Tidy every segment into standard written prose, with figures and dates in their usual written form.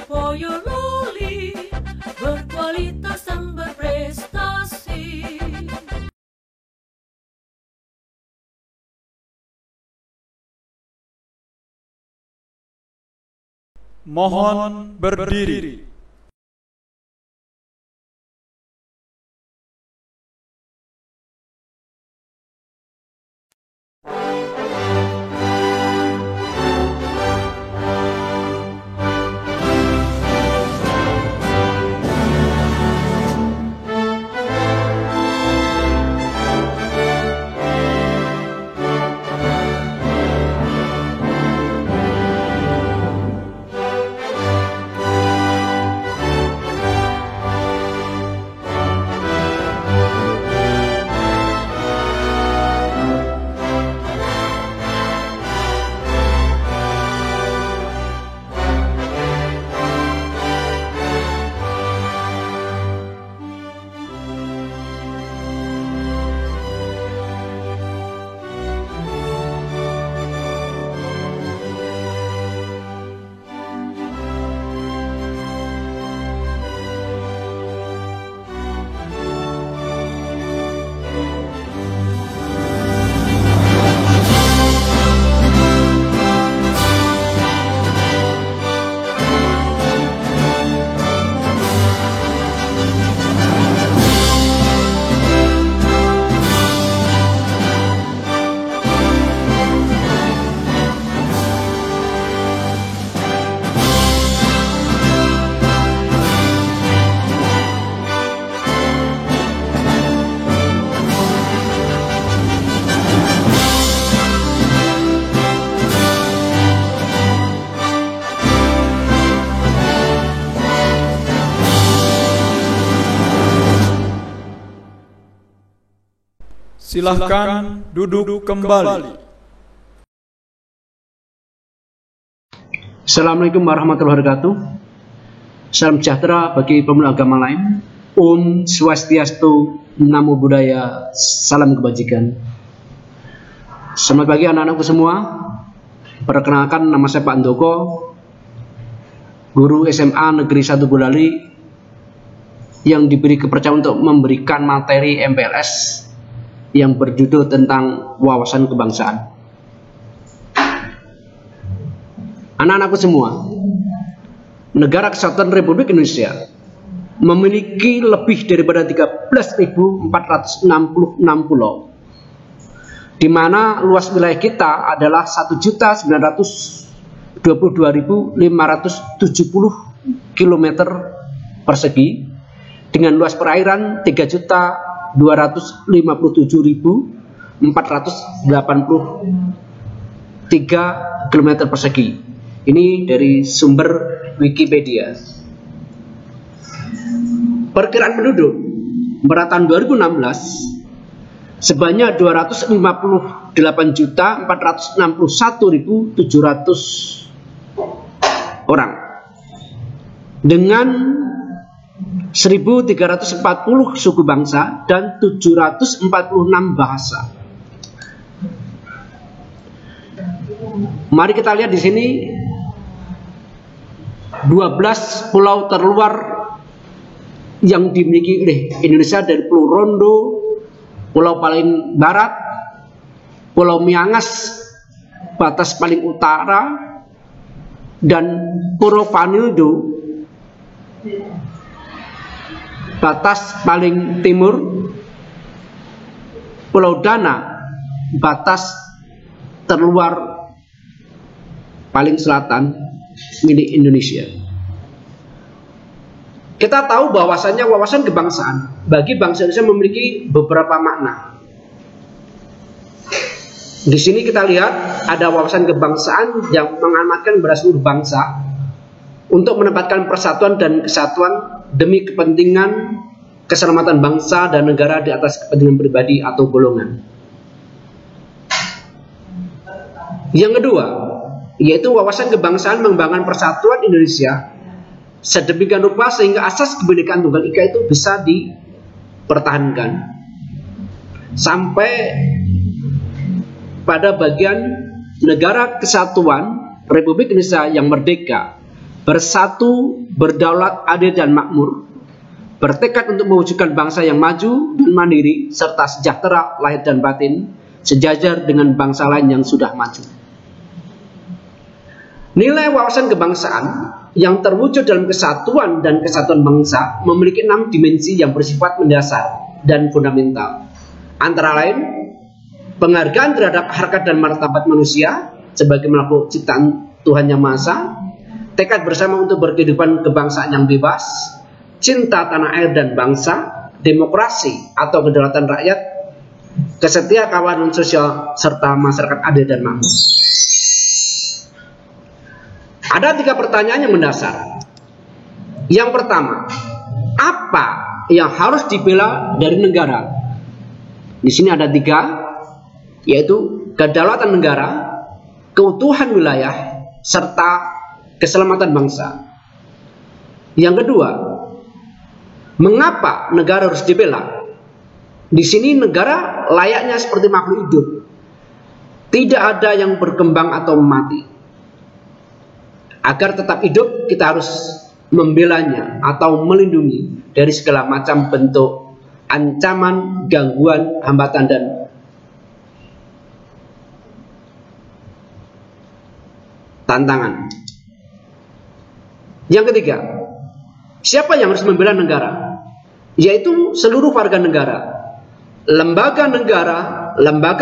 for your loli, berkualitas dan berprestasi. Mohon berdiri. Silahkan duduk kembali. Assalamualaikum warahmatullahi wabarakatuh. Salam sejahtera bagi pemeluk agama lain. Om Swastiastu, Namo Buddhaya, salam kebajikan. Selamat pagi anak-anakku semua. Perkenalkan, nama saya Pak Andoko, guru SMA Negeri 1 Bulali yang diberi kepercayaan untuk memberikan materi MPLS yang berjudul tentang wawasan kebangsaan. Anak-anakku semua, Negara Kesatuan Republik Indonesia memiliki lebih daripada 13.466 pulau, di mana luas wilayah kita adalah 1.922.570 km persegi, dengan luas perairan 3.257.483 km persegi. Ini dari sumber Wikipedia. Perkiraan penduduk pada tahun 2016 sebanyak 258.461.700 orang, dengan 1.340 suku bangsa dan 746 bahasa. Mari kita lihat di sini 12 pulau terluar yang dimiliki oleh Indonesia, dari Pulau Rondo, Pulau paling barat, Pulau Miangas batas paling utara, dan Pulau Vanildo batas paling timur, Pulau Dana batas terluar paling selatan milik Indonesia. Kita tahu bahwasannya wawasan kebangsaan bagi bangsa Indonesia memiliki beberapa makna. Di sini kita lihat ada wawasan kebangsaan yang mengamanatkan pada seluruh bangsa untuk menempatkan persatuan dan kesatuan demi kepentingan keselamatan bangsa dan negara di atas kepentingan pribadi atau golongan. Yang kedua, yaitu wawasan kebangsaan mengembangkan persatuan Indonesia sedemikian rupa sehingga asas kebinekaan tunggal ika itu bisa dipertahankan sampai pada bagian negara kesatuan Republik Indonesia yang merdeka bersatu, berdaulat, adil dan makmur, bertekad untuk mewujudkan bangsa yang maju dan mandiri serta sejahtera lahir dan batin, sejajar dengan bangsa lain yang sudah maju. Nilai wawasan kebangsaan yang terwujud dalam kesatuan dan kesatuan bangsa memiliki 6 dimensi yang bersifat mendasar dan fundamental. Antara lain, penghargaan terhadap harkat dan martabat manusia sebagai makhluk ciptaan Tuhan Yang Maha Esa, tekad bersama untuk berkehidupan kebangsaan yang bebas, cinta tanah air dan bangsa, demokrasi atau kedaulatan rakyat, kesetia kawanan sosial, serta masyarakat adil dan makmur. Ada 3 pertanyaan yang mendasar. Yang pertama, apa yang harus dibela dari negara? Di sini ada 3, yaitu kedaulatan negara, keutuhan wilayah, serta keselamatan bangsa. Yang kedua, mengapa negara harus dibela? Di sini negara layaknya seperti makhluk hidup. Tidak ada yang berkembang atau mati. Agar tetap hidup, kita harus membelanya atau melindungi dari segala macam bentuk ancaman, gangguan, hambatan, dan tantangan. Yang ketiga, siapa yang harus membela negara? Yaitu seluruh warga negara, lembaga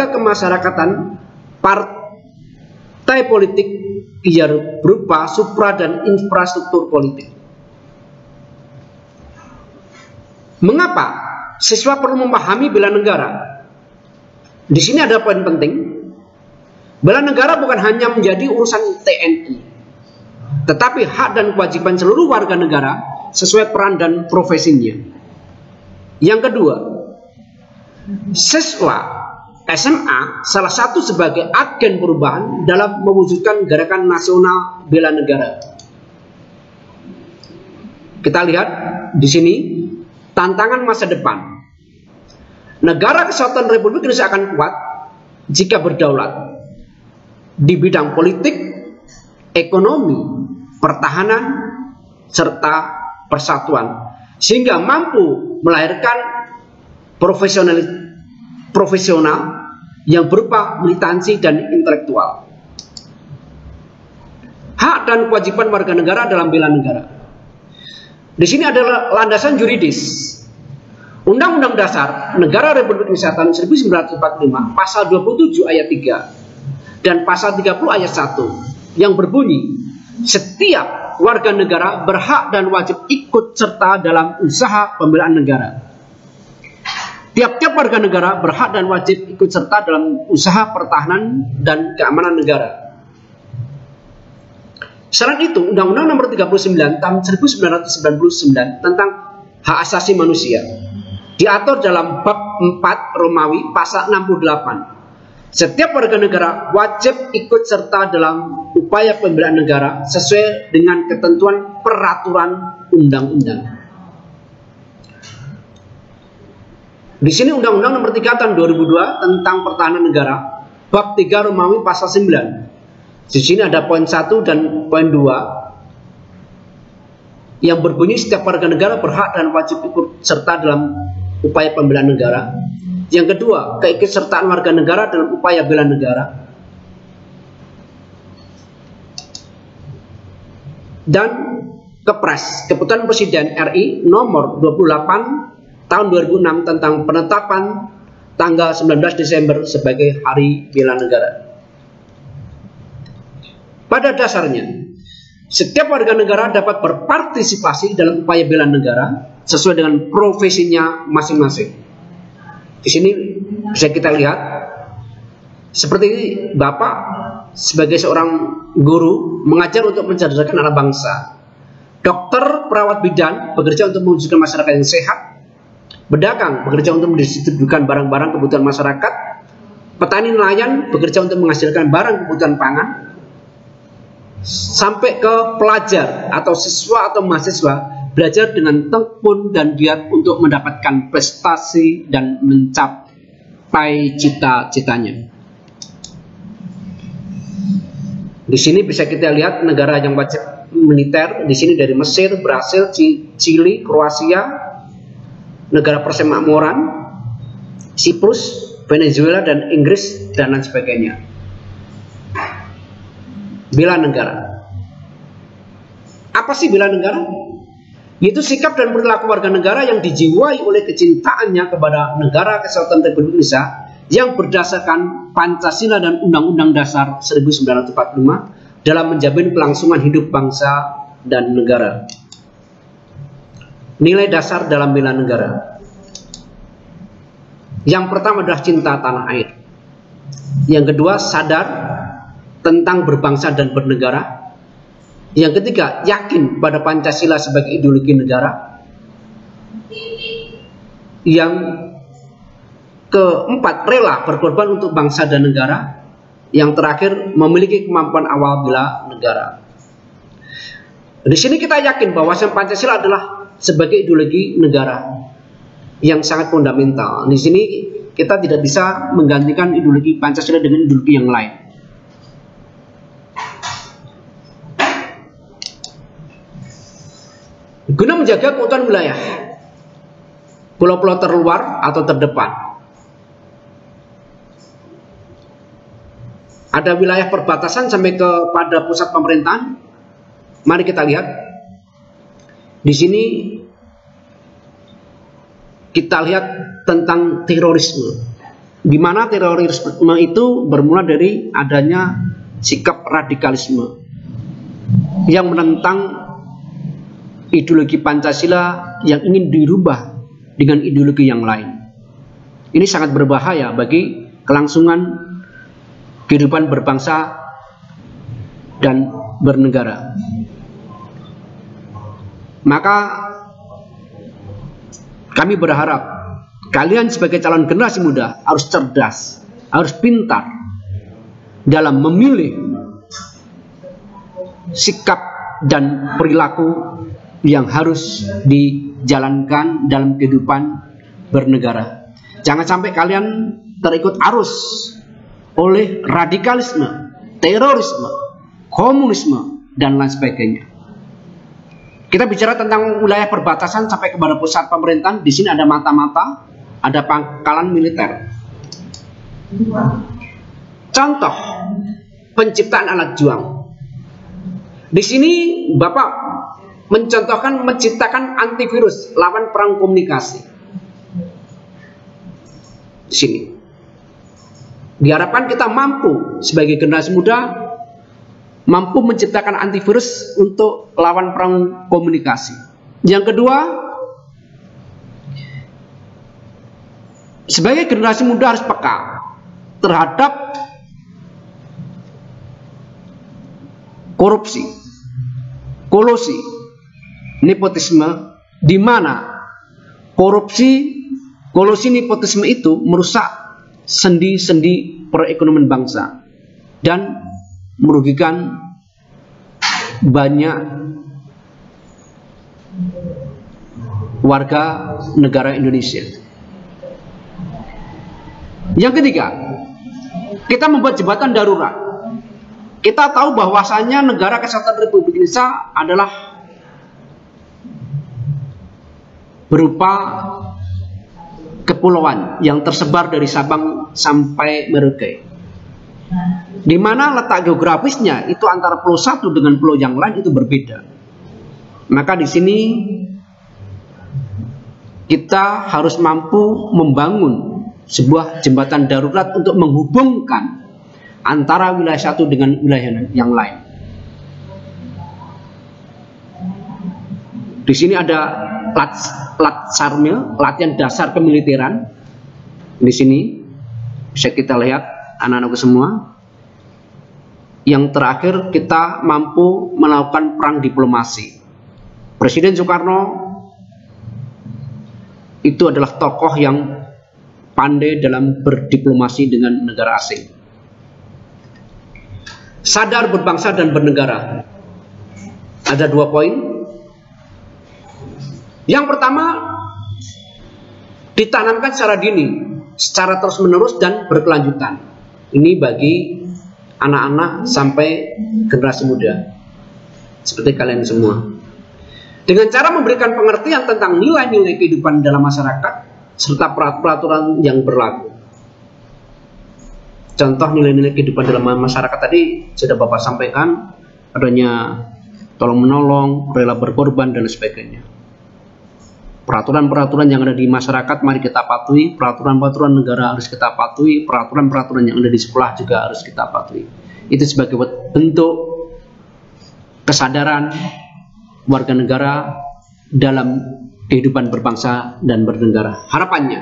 kemasyarakatan, partai politik yang berupa supra dan infrastruktur politik. Mengapa siswa perlu memahami bela negara? Di sini ada poin penting. Bela negara bukan hanya menjadi urusan TNI, tetapi hak dan kewajiban seluruh warga negara sesuai peran dan profesinya. Yang kedua, siswa SMA salah satu sebagai agen perubahan dalam mewujudkan gerakan nasional bela negara. Kita lihat di sini tantangan masa depan. Negara Kesatuan Republik Indonesia akan kuat jika berdaulat di bidang politik, ekonomi, pertahanan, serta persatuan, sehingga mampu melahirkan profesional yang berupa militansi dan intelektual. Hak dan kewajiban warga negara dalam bela negara. Di sini adalah landasan yuridis. Undang-Undang Dasar Negara Republik Indonesia tahun 1945 pasal 27 ayat 3 dan pasal 30 ayat 1 yang berbunyi, setiap warga negara berhak dan wajib ikut serta dalam usaha pembelaan negara. Tiap-tiap warga negara berhak dan wajib ikut serta dalam usaha pertahanan dan keamanan negara. Selain itu, Undang-Undang Nomor 39 tahun 1999 tentang hak asasi manusia diatur dalam bab 4 Romawi pasal 68. Setiap warga negara wajib ikut serta dalam upaya pembelaan negara sesuai dengan ketentuan peraturan undang-undang. Di sini Undang-Undang Nomor 3 tahun 2002 tentang pertahanan negara, bab 3 Romawi pasal 9. Di sini ada poin 1 dan poin 2 yang berbunyi setiap warga negara berhak dan wajib ikut serta dalam upaya pembelaan negara. Yang kedua, keikutsertaan warga negara dalam upaya bela negara. Dan Kepres, Keputusan Presiden RI nomor 28 tahun 2006 tentang penetapan tanggal 19 Desember sebagai Hari Bela Negara. Pada dasarnya, setiap warga negara dapat berpartisipasi dalam upaya bela negara sesuai dengan profesinya masing-masing. Di sini bisa kita lihat, seperti Bapak sebagai seorang guru mengajar untuk mencerdaskan anak bangsa. Dokter, perawat bidan bekerja untuk mewujudkan masyarakat yang sehat. Pedagang bekerja untuk mendistribusikan barang-barang kebutuhan masyarakat. Petani nelayan bekerja untuk menghasilkan barang kebutuhan pangan. Sampai ke pelajar atau siswa atau mahasiswa belajar dengan tekun dan giat untuk mendapatkan prestasi dan mencapai cita-citanya. Di sini bisa kita lihat negara yang wajib militer di sini dari Mesir, Brasil, Chili, Kroasia, negara persemakmuran, Siprus, Venezuela, dan Inggris, dan lain sebagainya. Bela negara. Apa sih bela negara? Yaitu sikap dan perilaku warga negara yang dijiwai oleh kecintaannya kepada negara kesatuan Republik Indonesia yang berdasarkan Pancasila dan Undang-Undang Dasar 1945 dalam menjamin kelangsungan hidup bangsa dan negara. Nilai dasar dalam bela negara. Yang pertama adalah cinta tanah air. Yang kedua, sadar tentang berbangsa dan bernegara. Yang ketiga, yakin pada Pancasila sebagai ideologi negara. Yang keempat, rela berkorban untuk bangsa dan negara. Yang terakhir, memiliki kemampuan awal bela negara. Di sini kita yakin bahwa Pancasila adalah sebagai ideologi negara yang sangat fundamental. Di sini kita tidak bisa menggantikan ideologi Pancasila dengan ideologi yang lain. Guna menjaga keutuhan wilayah pulau-pulau terluar atau terdepan, ada wilayah perbatasan sampai kepada pusat pemerintahan. Mari kita lihat. Di sini kita lihat tentang terorisme. Di mana terorisme itu bermula dari adanya sikap radikalisme yang menentang ideologi Pancasila yang ingin dirubah dengan ideologi yang lain. Ini sangat berbahaya bagi kelangsungan kehidupan berbangsa dan bernegara. Maka kami berharap kalian sebagai calon generasi muda harus cerdas, harus pintar dalam memilih sikap dan perilaku yang harus dijalankan dalam kehidupan bernegara. Jangan sampai kalian terikut arus oleh radikalisme, terorisme, komunisme, dan lain sebagainya. Kita bicara tentang wilayah perbatasan sampai kepada pusat pemerintahan. Di sini ada mata-mata, ada pangkalan militer. Contoh penciptaan alat juang. Di sini Bapak mencontohkan menciptakan antivirus lawan perang komunikasi. Di sini diharapkan kita mampu sebagai generasi muda mampu menciptakan antivirus untuk lawan perang komunikasi. Yang kedua, sebagai generasi muda harus peka terhadap korupsi, kolusi, nepotisme, di mana korupsi, kolusi, nepotisme itu merusak sendi-sendi perekonomian bangsa dan merugikan banyak warga negara Indonesia. Yang ketiga, kita membuat jembatan darurat. Kita tahu bahwasanya negara kesatuan Republik Indonesia adalah berupa kepulauan yang tersebar dari Sabang sampai Merauke, di mana letak geografisnya itu antara pulau satu dengan pulau yang lain itu berbeda. Maka di sini kita harus mampu membangun sebuah jembatan darurat untuk menghubungkan antara wilayah satu dengan wilayah yang lain. Di sini ada Latsarmil, latihan dasar kemiliteran. Di sini bisa kita lihat anak-anakku semua. Yang terakhir, kita mampu melakukan perang diplomasi. Presiden Soekarno itu adalah tokoh yang pandai dalam berdiplomasi dengan negara asing. Sadar berbangsa dan bernegara. Ada 2 poin. Yang pertama, ditanamkan secara dini, secara terus-menerus dan berkelanjutan. Ini bagi anak-anak sampai generasi muda. seperti kalian semua. Dengan cara memberikan pengertian tentang nilai-nilai kehidupan dalam masyarakat serta peraturan yang berlaku. Contoh nilai-nilai kehidupan dalam masyarakat tadi sudah Bapak sampaikan, adanya tolong menolong, rela berkorban dan sebagainya. Peraturan-peraturan yang ada di masyarakat mari kita patuhi, peraturan-peraturan negara harus kita patuhi, peraturan-peraturan yang ada di sekolah juga harus kita patuhi. Itu sebagai bentuk kesadaran warga negara dalam kehidupan berbangsa dan bernegara. Harapannya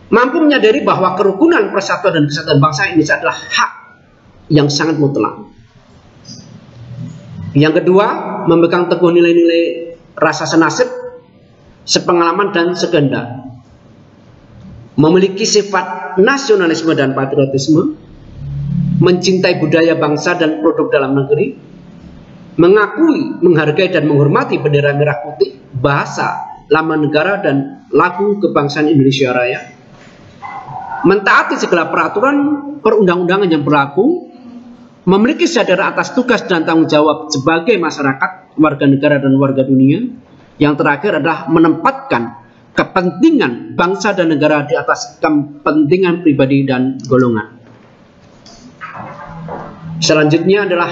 mampu menyadari bahwa kerukunan, persatuan dan kesatuan bangsa Indonesia adalah hak yang sangat mutlak. Yang kedua, memegang teguh nilai-nilai rasa senasib, sepengalaman dan sekehendak. Memiliki sifat nasionalisme dan patriotisme, mencintai budaya bangsa dan produk dalam negeri, mengakui, menghargai dan menghormati bendera merah putih, bahasa, lambang negara dan lagu kebangsaan Indonesia Raya, mentaati segala peraturan perundang-undangan yang berlaku, memiliki sadar atas tugas dan tanggung jawab sebagai masyarakat, warga negara dan warga dunia. Yang terakhir adalah menempatkan kepentingan bangsa dan negara di atas kepentingan pribadi dan golongan. Selanjutnya adalah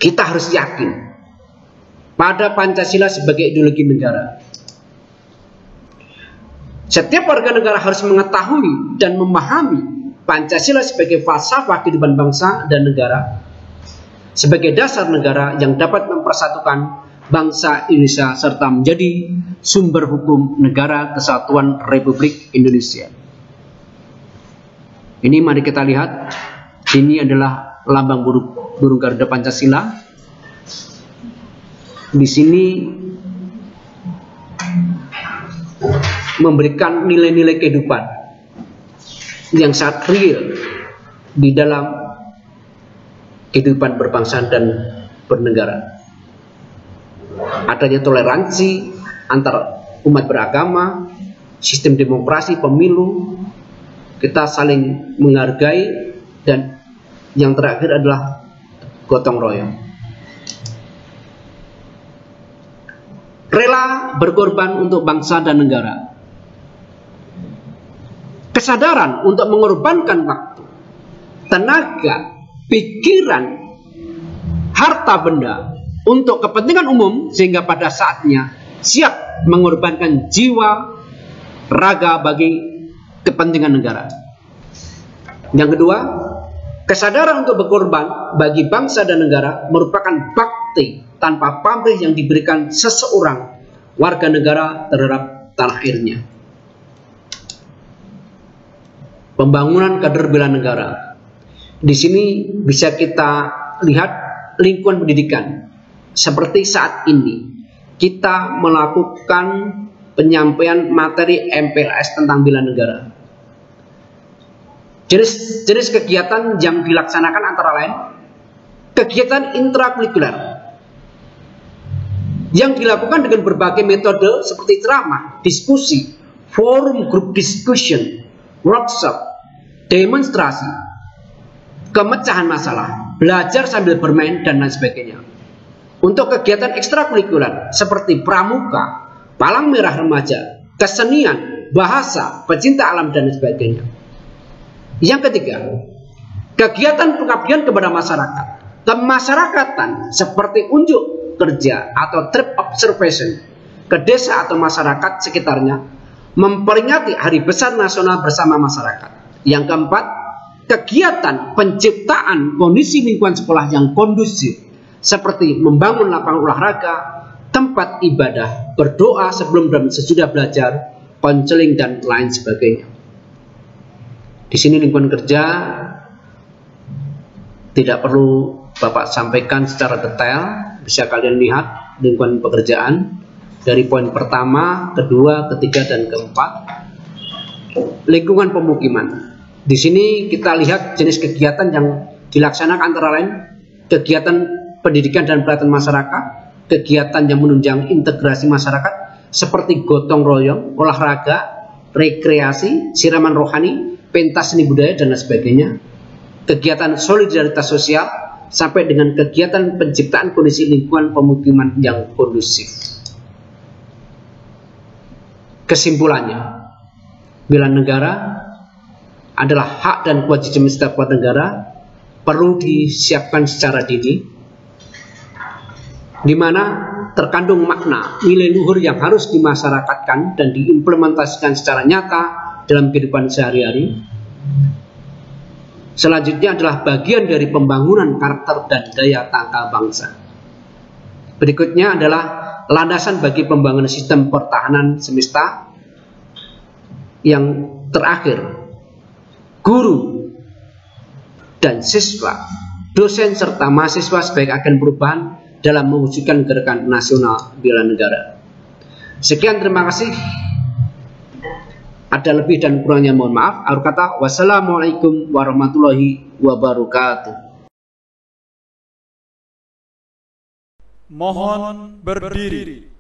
kita harus yakin pada Pancasila sebagai ideologi negara. Setiap warga negara harus mengetahui dan memahami Pancasila sebagai falsafah kehidupan bangsa dan negara, sebagai dasar negara yang dapat mempersatukan bangsa Indonesia serta menjadi sumber hukum negara kesatuan Republik Indonesia. Ini mari kita lihat, ini adalah lambang burung Garuda Pancasila. Di sini memberikan nilai-nilai kehidupan yang sangat real di dalam kehidupan berbangsa dan bernegara. Adanya toleransi antar umat beragama, sistem demokrasi, pemilu, kita saling menghargai, dan yang terakhir adalah gotong royong. Rela berkorban untuk bangsa dan negara. Kesadaran untuk mengorbankan waktu, tenaga, pikiran, harta benda untuk kepentingan umum, sehingga pada saatnya siap mengorbankan jiwa, raga bagi kepentingan negara. Yang kedua, kesadaran untuk berkorban bagi bangsa dan negara merupakan bakti tanpa pamrih yang diberikan seseorang warga negara terhadap tanah airnya. Pembangunan kader bela negara. Di sini bisa kita lihat lingkungan pendidikan. Seperti saat ini kita melakukan penyampaian materi MPLS tentang bela negara. Jenis kegiatan yang dilaksanakan antara lain kegiatan intrakurikuler yang dilakukan dengan berbagai metode seperti ceramah, diskusi, forum group discussion, workshop, demonstrasi, pemecahan masalah, belajar sambil bermain dan lain sebagainya. Untuk kegiatan ekstrakurikuler seperti pramuka, palang merah remaja, kesenian, bahasa, pecinta alam dan sebagainya. Yang ketiga, kegiatan pengabdian kepada masyarakat, kemasyarakatan seperti unjuk kerja atau trip observation ke desa atau masyarakat sekitarnya, memperingati hari besar nasional bersama masyarakat. Yang keempat, kegiatan penciptaan kondisi lingkungan sekolah yang kondusif seperti membangun lapangan olahraga, tempat ibadah, berdoa sebelum dan sesudah belajar, konseling dan lain sebagainya. Di sini lingkungan kerja tidak perlu Bapak sampaikan secara detail, bisa kalian lihat lingkungan pekerjaan dari poin pertama, kedua, ketiga dan keempat. Lingkungan pemukiman. Di sini kita lihat jenis kegiatan yang dilaksanakan antara lain kegiatan pendidikan dan pelatihan masyarakat, kegiatan yang menunjang integrasi masyarakat seperti gotong royong, olahraga, rekreasi, siraman rohani, pentas seni budaya dan lain sebagainya. Kegiatan solidaritas sosial sampai dengan kegiatan penciptaan kondisi lingkungan pemukiman yang kondusif. Kesimpulannya, bela negara adalah hak dan kewajiban setiap warga negara, perlu disiapkan secara dini, di mana terkandung makna nilai luhur yang harus dimasyarakatkan dan diimplementasikan secara nyata dalam kehidupan sehari-hari. Selanjutnya adalah bagian dari pembangunan karakter dan daya tangkal bangsa. Berikutnya adalah landasan bagi pembangunan sistem pertahanan semesta. Yang terakhir, guru dan siswa, dosen serta mahasiswa sebagai agen perubahan dalam mewujudkan gerakan nasional bela negara. Sekian, terima kasih. Ada lebih dan kurangnya mohon maaf. Akhir kata, wassalamualaikum warahmatullahi wabarakatuh. Mohon berdiri.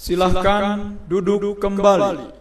Silahkan duduk kembali.